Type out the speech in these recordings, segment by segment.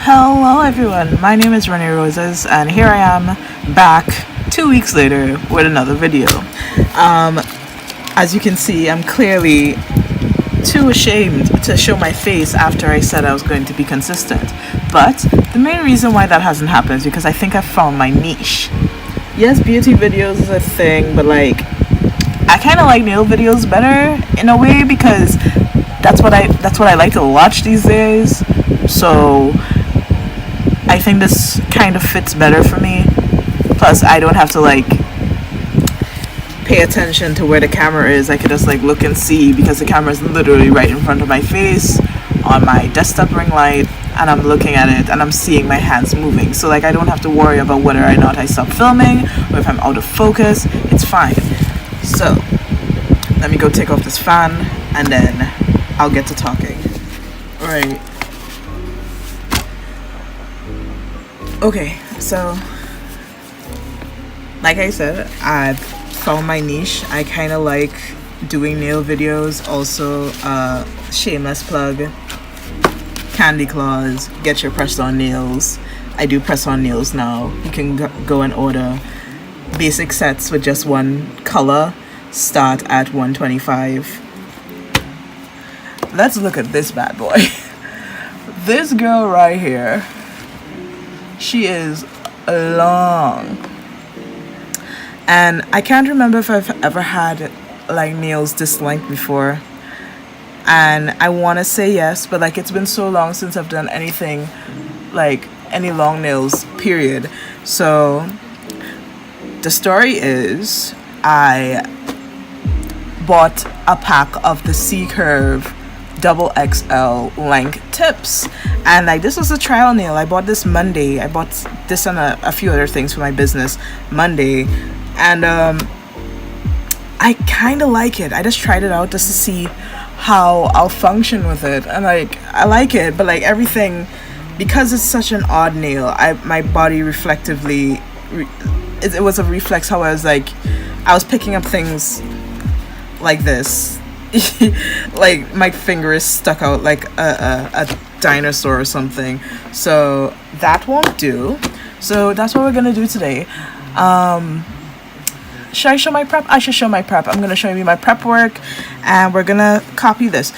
Hello everyone, my name is Renee Roses and here I am back 2 weeks later with another video. As you can see, I'm clearly too ashamed to show my face after I said I was going to be consistent. But the main reason why that hasn't happened is because I think I found my niche. Yes, beauty videos is a thing, but like I kind of like nail videos better in a way because that's what I like to watch these days. So I think this kind of fits better for me. Plus, I don't have to like pay attention to where the camera is. I can just like look and see because the camera is literally right in front of my face on my desktop ring light, and I'm looking at it and I'm seeing my hands moving. So like I don't have to worry about whether or not I stop filming or if I'm out of focus. It's fine. So let me go take off this fan and then I'll get to talking. All right. Okay, so like I said, I've found my niche. I kind of like doing nail videos. Also, shameless plug, Candy Claws, get your press-on nails. I do press-on nails now. You can go and order basic sets with just one color. Start at $125. Let's look at this bad boy. This girl right here. She is long, and I can't remember if I've ever had like nails this length before, and I want to say yes, but like it's been so long since I've done anything like any long nails period. So the story is I bought a pack of the C-Curve double XL length tips, and like this was a trial nail. I bought this Monday. I bought this and a few other things for my business Monday, and I kind of like it. I just tried it out just to see how I'll function with it, and like I like it, but like everything, because it's such an odd nail, my body reflectively it was a reflex how I was picking up things like this. Like my finger is stuck out like a dinosaur or something, so that won't do. So that's what we're gonna do today. Should I show my prep? I should show my prep. I'm gonna show you my prep work, and we're gonna copy this.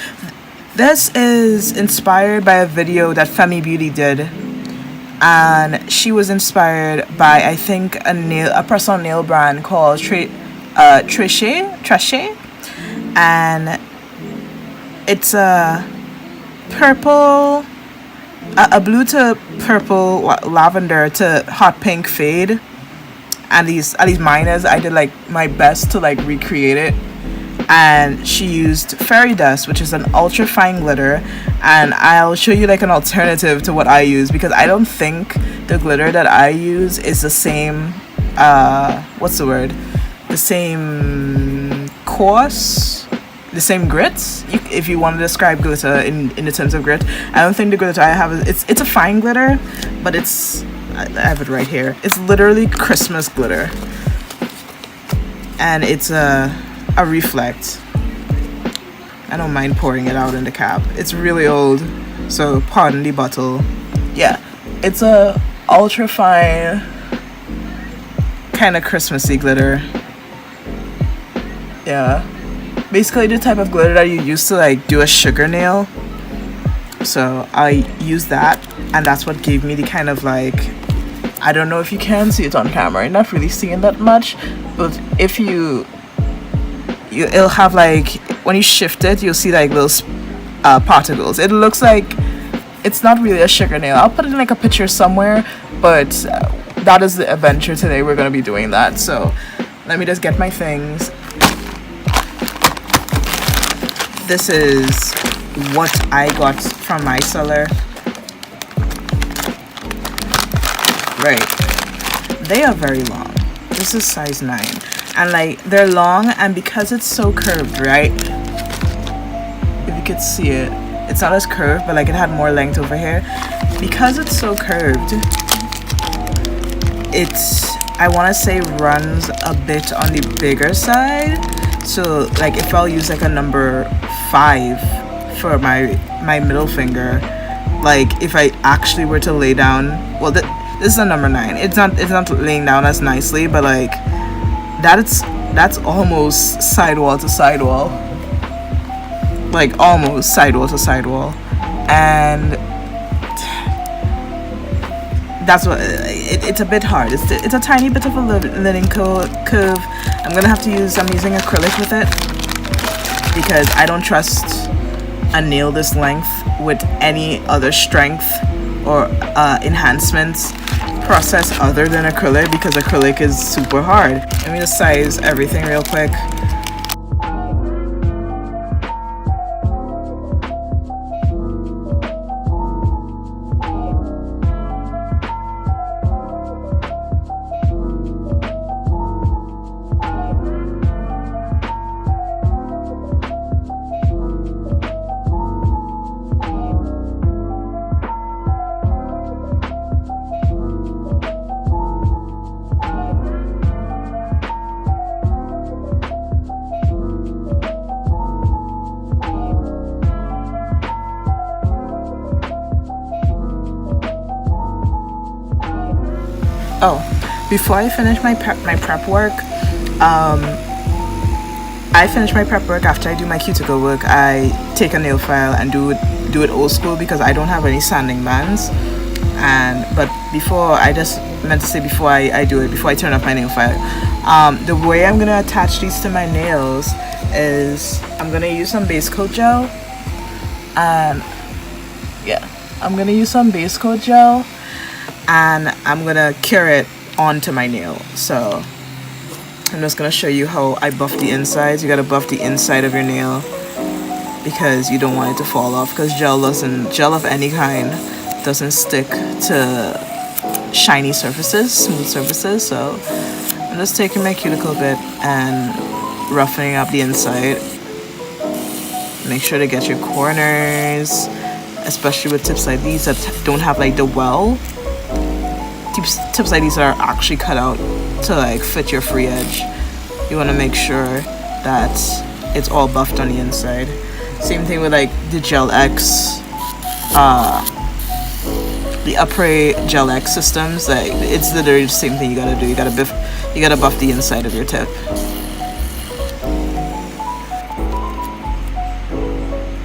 This is inspired by a video that Femi Beauty did, and she was inspired by, I think, a press-on nail brand called Trachet, and it's a purple, a blue to purple, lavender to hot pink fade, and these minors, I did like my best to like recreate it. And she used fairy dust, which is an ultra fine glitter, and I'll show you like an alternative to what I use, because I don't think the glitter that I use is the same the same coarse, the same grits, if you want to describe glitter in the terms of grit. I don't think the glitter I have it's a fine glitter, but I have it right here. It's literally Christmas glitter, and it's a reflect. I don't mind pouring it out in the cap. It's really old, so pardon the bottle. Yeah, it's a ultra fine kind of Christmassy glitter. Yeah, basically the type of glitter that you use to like do a sugar nail. So I use that, and that's what gave me the kind of like, I don't know if you can see it on camera, you're not really seeing that much, but if it'll have like, when you shift it, you'll see like little particles. It looks like it's not really a sugar nail. I'll put it in like a picture somewhere, but that is the adventure today. We're gonna be doing that. So let me just get my things. This is what I got from my seller. Right, they are very long. This is size 9, and like they're long, and because it's so curved, right, if you could see it, it's not as curved, but like it had more length over here. Because it's so curved, I want to say runs a bit on the bigger side. So like if I'll use like a number 5 for my middle finger, Like if I actually were to lay down, well, this is a number 9. It's not laying down as nicely, but like that's almost sidewall to sidewall, like almost sidewall to sidewall, and that's what it's a bit hard. It's a tiny bit of a linen curve. I'm using acrylic with it because I don't trust a nail this length with any other strength or enhancements process other than acrylic, because acrylic is super hard. Let me just size everything real quick. Oh, before I finish my prep work, I finish my prep work after I do my cuticle work. I take a nail file and do it old school because I don't have any sanding bands. But before I do it, before I turn off my nail file, the way I'm gonna attach these to my nails is I'm gonna use some base coat gel, and I'm gonna cure it onto my nail. So I'm just gonna show you how I buff the insides. You gotta buff the inside of your nail because you don't want it to fall off, because gel of any kind doesn't stick to shiny surfaces, smooth surfaces. So I'm just taking my cuticle bit and roughing up the inside. Make sure to get your corners, especially with tips like these that don't have like the well. Tips like these are actually cut out to like fit your free edge. You want to make sure that it's all buffed on the inside. Same thing with like the Gel X, the Après Gel X systems. Like it's literally the same thing you gotta do. You gotta buff the inside of your tip.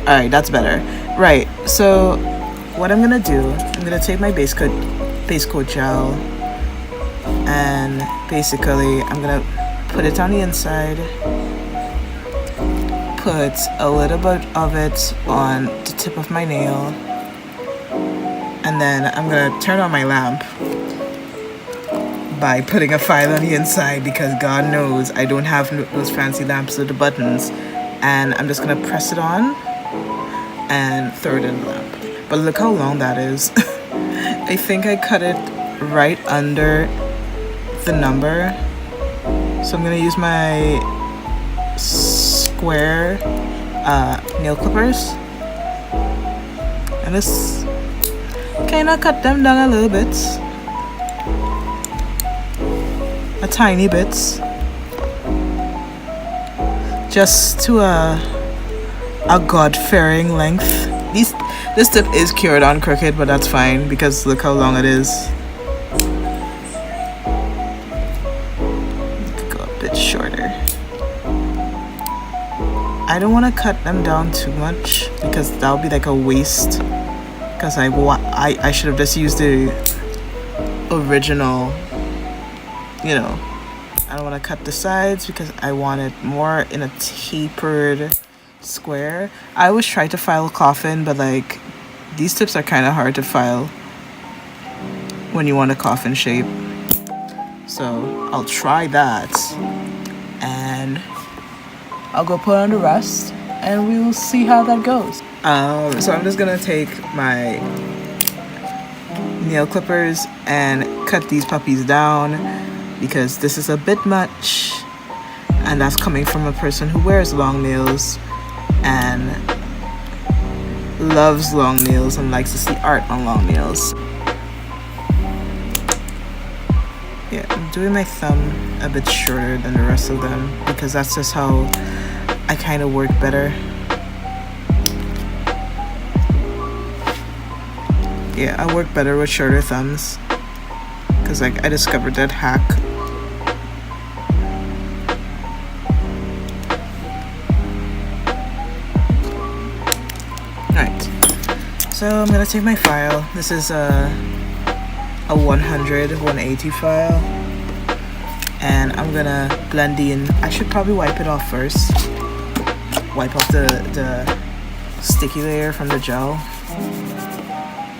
Alright, that's better. Right, so what I'm gonna do, I'm gonna take my base coat gel, and basically I'm gonna put it on the inside, put a little bit of it on the tip of my nail, and then I'm gonna turn on my lamp by putting a file on the inside, because God knows I don't have those fancy lamps with the buttons, and I'm just gonna press it on and throw it in the lamp. But look how long that is. I think I cut it right under the number. So I'm gonna use my square nail clippers and just kind of cut them down a little bit, a tiny bit, just to a God-fearing length. This tip is cured on crooked, but that's fine because look how long it is. Go a bit shorter. I don't want to cut them down too much because that would be like a waste. Because I should have just used the original, I don't want to cut the sides because I want it more in a tapered square. I always try to file a coffin, but like these tips are kind of hard to file when you want a coffin shape. So I'll try that and I'll go put on the rest and we'll see how that goes. So I'm just gonna take my nail clippers and cut these puppies down because this is a bit much, and that's coming from a person who wears long nails and loves long nails and likes to see art on long nails. Yeah, I'm doing my thumb a bit shorter than the rest of them because that's just how I kind of work better. yeah, I work better with shorter thumbs because like I discovered that hack. Right, so I'm gonna take my file. This is a 180 file, and I'm gonna blend in. I should probably wipe it off first. Wipe off the sticky layer from the gel.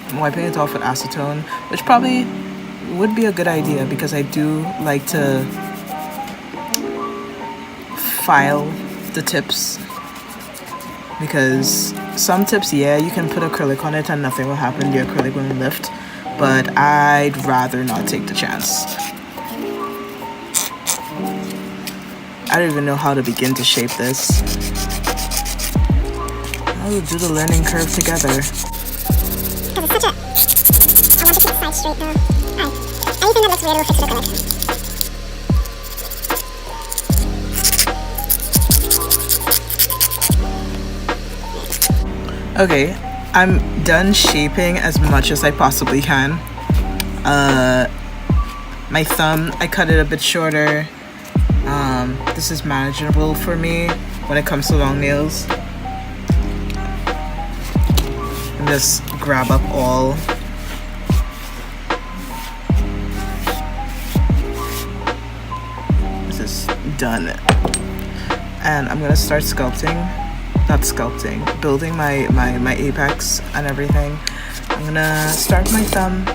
I'm wiping it off with acetone, which probably would be a good idea because I do like to file the tips, because some tips, yeah, you can put acrylic on it and nothing will happen, the acrylic won't lift, but I'd rather not take the chance. I don't even know how to begin to shape this. I'll do the learning curve together. Because it's such a... I want to keep the side straight though. Alright. Anything that looks weird will fix with acrylic. Okay, I'm done shaping as much as I possibly can. My thumb, I cut it a bit shorter. This is manageable for me when it comes to long nails. And just grab up all. This is done. And I'm gonna start sculpting. Not sculpting, building my apex and everything. I'm gonna start with my thumb.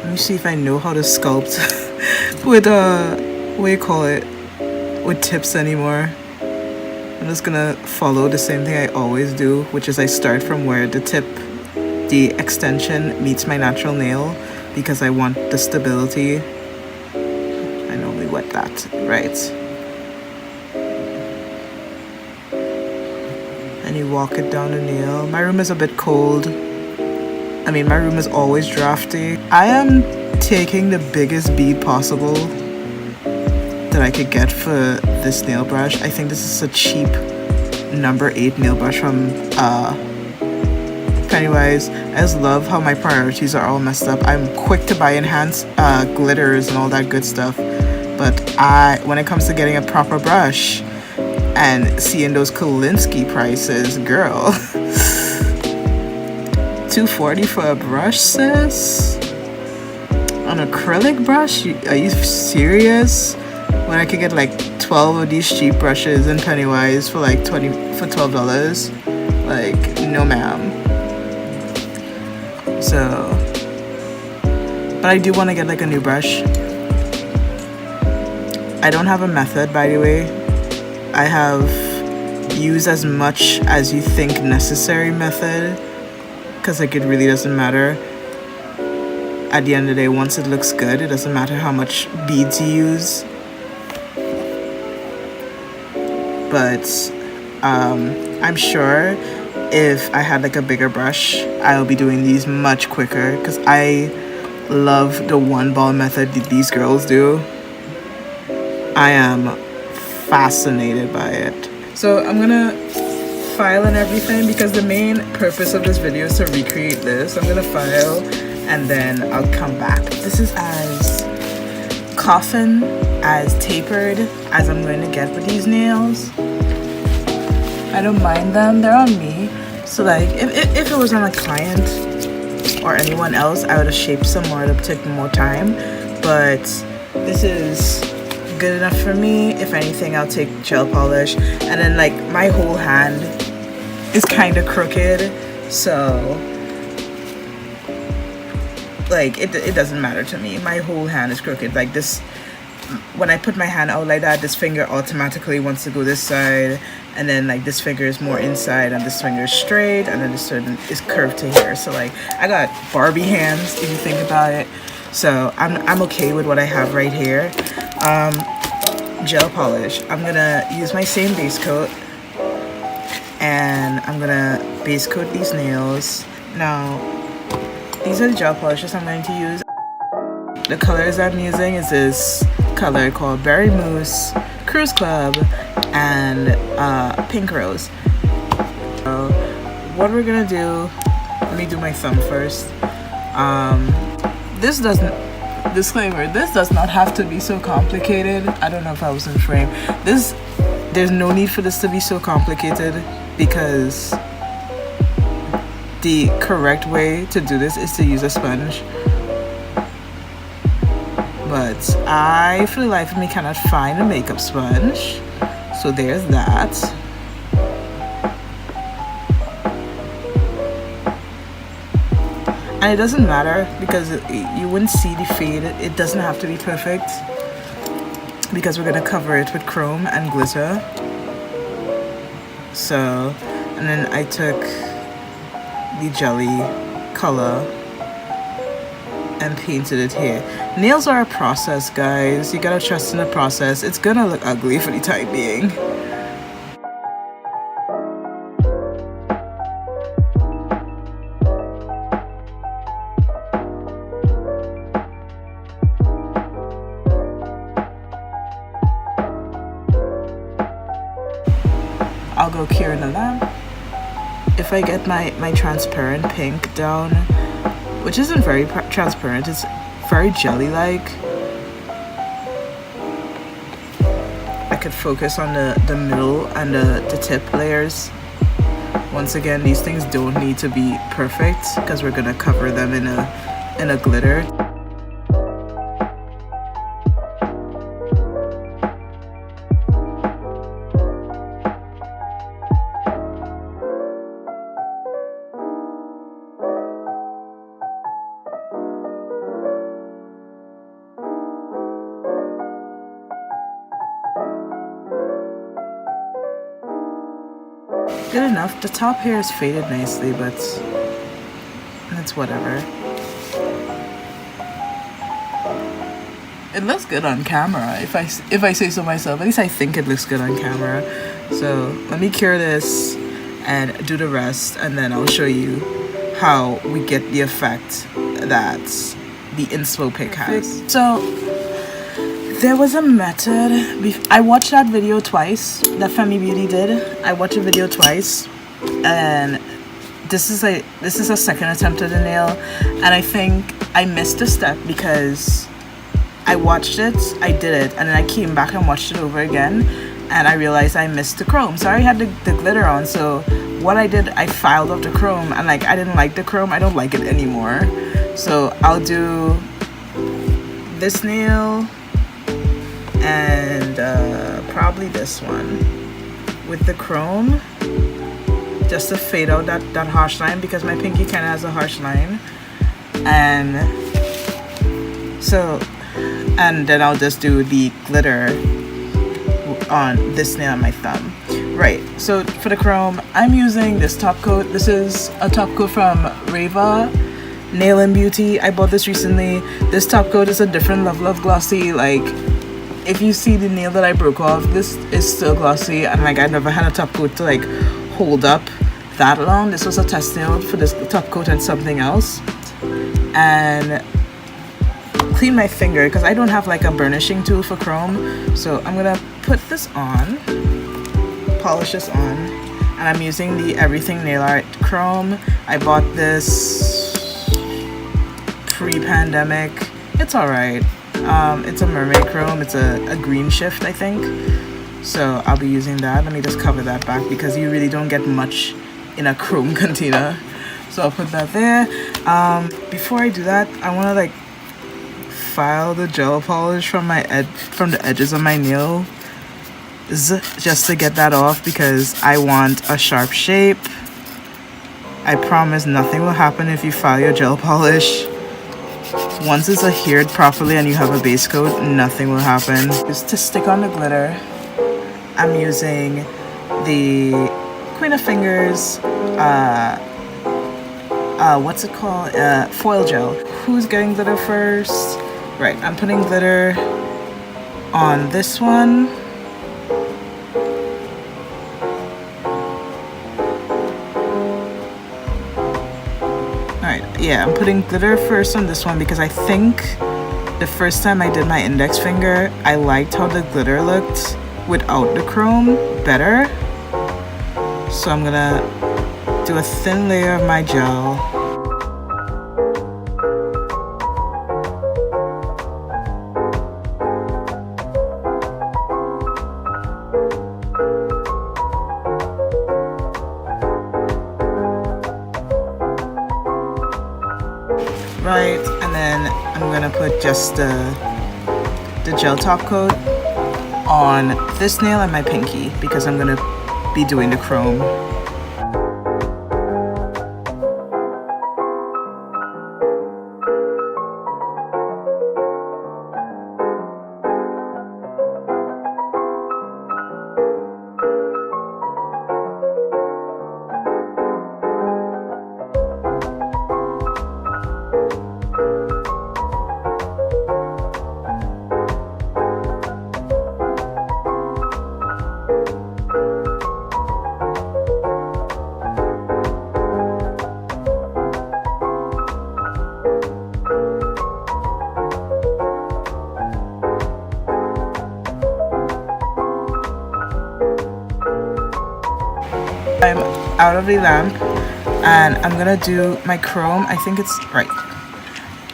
Let me see if I know how to sculpt with what do you call it, with tips anymore. I'm just gonna follow the same thing I always do, which is I start from where the tip, the extension meets my natural nail, because I want the stability. I normally wet that, right? And you walk it down the nail. My room is a bit cold. I mean, my room is always drafty. I am taking the biggest bead possible that I could get for this nail brush. I think this is a cheap number 8 nail brush from Pennywise. I just love how my priorities are all messed up. I'm quick to buy enhanced glitters and all that good stuff, but when it comes to getting a proper brush and seeing those Kolinsky prices, girl, $240 for a brush, sis? An acrylic brush? Are you serious? When I could get like 12 of these cheap brushes in Pennywise for like $12. Like, no ma'am. So, but I do want to get like a new brush. I don't have a method, by the way. I have use as much as you think necessary method, because like it really doesn't matter. At the end of the day, once it looks good, it doesn't matter how much beads you use. But I'm sure if I had like a bigger brush, I'll be doing these much quicker, because I love the one ball method that these girls do. I am fascinated by it. So I'm gonna file and everything, because the main purpose of this video is to recreate this. I'm gonna file and then I'll come back. This is as coffin, as tapered as I'm going to get with these nails. I don't mind them, they're on me. So like if it was on a client or anyone else, I would have shaped some more, it would take more time, but this is good enough for me. If anything, I'll take gel polish. And then like my whole hand is kind of crooked, so like it doesn't matter to me. My whole hand is crooked. Like this, when I put my hand out like that, this finger automatically wants to go this side, and then like this finger is more inside, and this finger is straight, and then this one is curved to here. So like I got Barbie hands, if you think about it. So I'm okay with what I have right here. Gel polish. I'm gonna use my same base coat, and I'm gonna base coat these nails. Now these are the gel polishes I'm going to use. The colors I'm using is this color called Berry Mousse, Cruise Club, and Pink Rose. So what we're gonna do, let me do my thumb first. This doesn't, disclaimer, this does not have to be so complicated. I don't know if I was in frame. There's no need for this to be so complicated because the correct way to do this is to use a sponge. But I, for the life of me, cannot find a makeup sponge. So there's that. And it doesn't matter because you wouldn't see the fade. It doesn't have to be perfect because we're gonna cover it with chrome and glitter. So, and then I took the jelly color and painted it here. Nails are a process, guys. You gotta trust in the process. It's gonna look ugly for the time being. I'll go cure in the lamp. If I get my transparent pink down, which isn't very transparent, it's very jelly-like, I could focus on the middle and the tip layers. Once again, these things don't need to be perfect because we're gonna cover them in a glitter. Good enough. The top here is faded nicely, but it's whatever. It looks good on camera, if I say so myself. At least I think it looks good on camera. So let me cure this and do the rest, and then I'll show you how we get the effect that the inspo pick has. So there was a method. I watched that video twice that Femi Beauty did. I watched the video twice, and this is a second attempt at a nail, and I think I missed a step because I watched it, I did it, and then I came back and watched it over again, and I realized I missed the chrome. So I already had the glitter on, so what I did, I filed off the chrome, and like I didn't like the chrome. I don't like it anymore. So I'll do this nail and probably this one with the chrome, just to fade out that harsh line, because my pinky kind of has a harsh line. And so, and then I'll just do the glitter on this nail on my thumb. Right, so for the chrome, I'm using this top coat. This is a top coat from Reva Nail and Beauty. I bought this recently. This top coat is a different level of glossy. Like, if you see the nail that I broke off, this is still glossy, and like I never had a top coat to like hold up that long. This was a test nail for this top coat and something else. And clean my finger because I don't have like a burnishing tool for chrome. So I'm gonna put this on, polish this on, and I'm using the Everything Nail Art Chrome. I bought this pre-pandemic. It's alright. It's a mermaid chrome. It's a green shift, I think. So I'll be using that. Let me just cover that back because you really don't get much in a chrome container. So I'll put that there. Before I do that, I want to like file the gel polish from the edges of my nail, just to get that off because I want a sharp shape. I promise nothing will happen if you file your gel polish. Once it's adhered properly and you have a base coat, nothing will happen. Just to stick on the glitter, I'm using the Queen of Fingers, what's it called? Foil gel. Who's getting glitter first? Right, I'm putting glitter on this one. Alright, yeah, I'm putting glitter first on this one because I think the first time I did my index finger, I liked how the glitter looked without the chrome better. So I'm gonna do a thin layer of my gel. Right, and then I'm gonna put just the gel top coat on this nail and my pinky because I'm gonna be doing the chrome. I'm out of the lamp and I'm gonna do my chrome. I think it's right.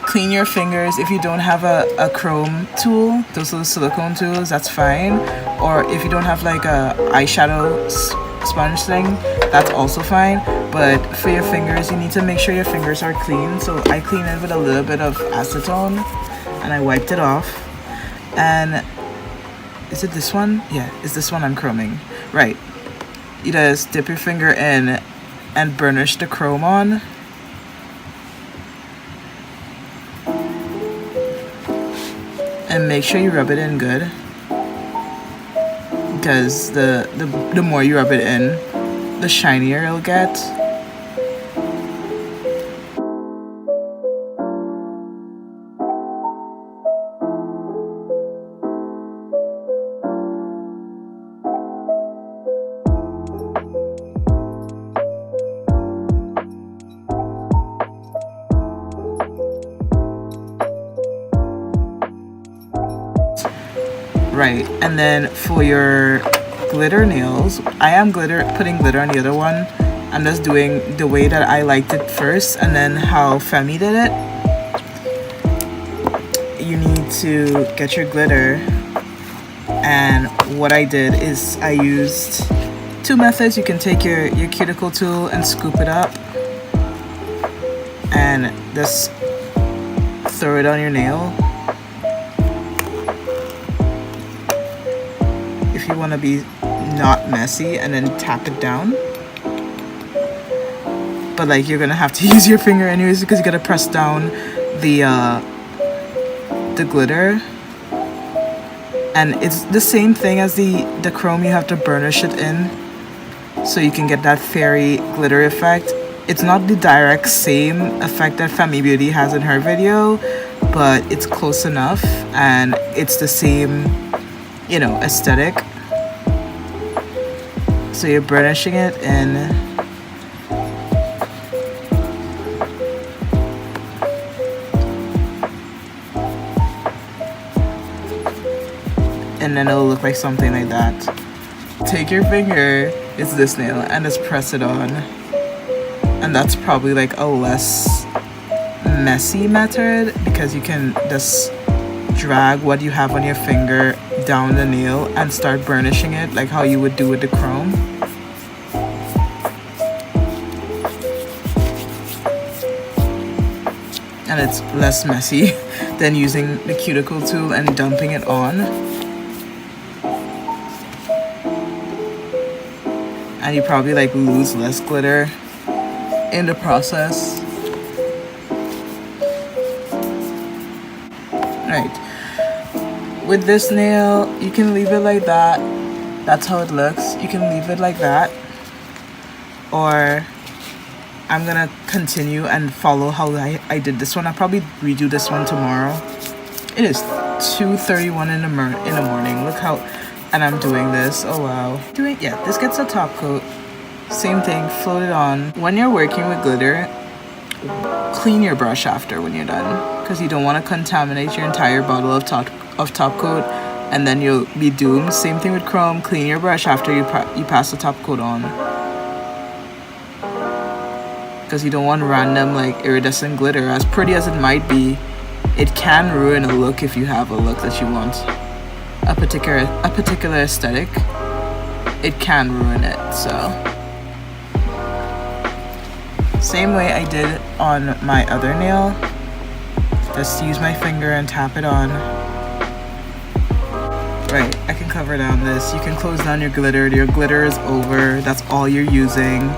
Clean your fingers. If you don't have a chrome tool, those little silicone tools, that's fine. Or if you don't have like a eyeshadow sponge thing, that's also fine. But for your fingers, you need to make sure your fingers are clean. So I cleaned it with a little bit of acetone and I wiped it off. And is it this one? Yeah, it's this one I'm chroming. Right. You just dip your finger in and burnish the chrome on. And make sure you rub it in good. Because the more you rub it in, the shinier it'll get. Right, and then for your glitter nails, I am putting glitter on the other one. I'm just doing the way that I liked it first and then how Femi did it. You need to get your glitter, and what I did is I used two methods. You can take your cuticle tool and scoop it up and just throw it on your nail. If you want to be not messy, and then tap it down. But like you're gonna have to use your finger anyways because you gotta press down the glitter. And it's the same thing as the chrome. You have to burnish it in so you can get that fairy glitter effect. It's not the direct same effect that Femi Beauty has in her video, but it's close enough and it's the same, you know, aesthetic. So you're burnishing it in. And then it'll look like something like that. Take your finger, it's this nail, and just press it on. And that's probably like a less messy method because you can just drag what you have on your finger down the nail and start burnishing it like how you would do with the chrome. And it's less messy than using the cuticle tool and dumping it on. And you probably like lose less glitter in the process. Right. With this nail, you can leave it like that. That's how it looks. You can leave it like that. Or I'm gonna continue and follow how I did this one. I'll probably redo this one tomorrow. It is 2:31 in the morning. Look how, and I'm doing this. Oh wow. This gets a top coat. Same thing, float it on. When you're working with glitter, clean your brush after when you're done, because you don't want to contaminate your entire bottle of top coat and then you'll be doomed. Same thing with chrome. Clean your brush after you pass the top coat on, because you don't want random like iridescent glitter. As pretty as it might be, it can ruin a look if you have a look that you want, a particular aesthetic. It can ruin it. So same way I did on my other nail, just use my finger and tap it on. Right, I can cover down this. You can close down your glitter. Your glitter is over. That's all you're using.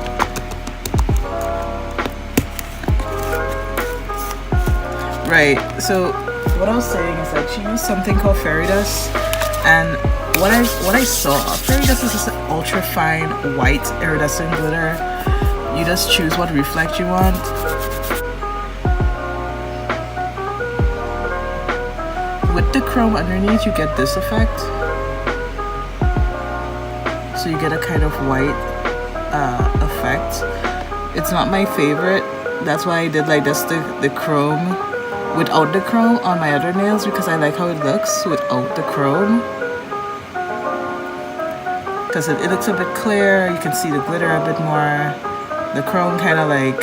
Right, so what I was saying is that she used something called fairy dust, and what I saw, fairy dust is just an ultra fine white iridescent glitter. You just choose what reflect you want. With the chrome underneath, you get this effect. So you get a kind of white effect. It's not my favorite. That's why I did like this, the chrome without the chrome on my other nails, because I like how it looks without the chrome. Because it looks a bit clear, you can see the glitter a bit more. The chrome kind of like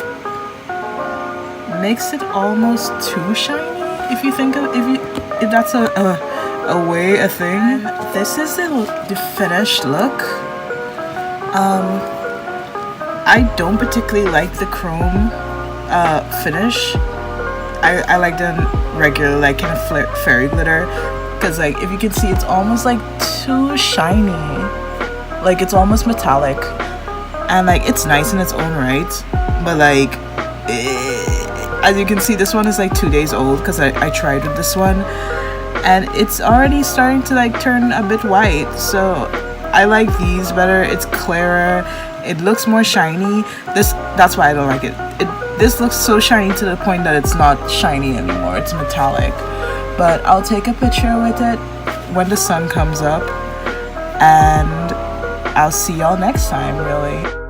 makes it almost too shiny, if you think of, if that's a thing. This is the finished look. I don't particularly like the chrome finish. I like the regular like kind of fairy glitter, because like if you can see, it's almost like too shiny, like it's almost metallic, and like it's nice in its own right, but like as you can see, this one is like 2 days old, because I tried with this one and it's already starting to like turn a bit white. So I like these better. It's clearer, it looks more shiny. That's why I don't like it. This looks so shiny to the point that it's not shiny anymore, it's metallic. But I'll take a picture with it when the sun comes up, and I'll see y'all next time, really.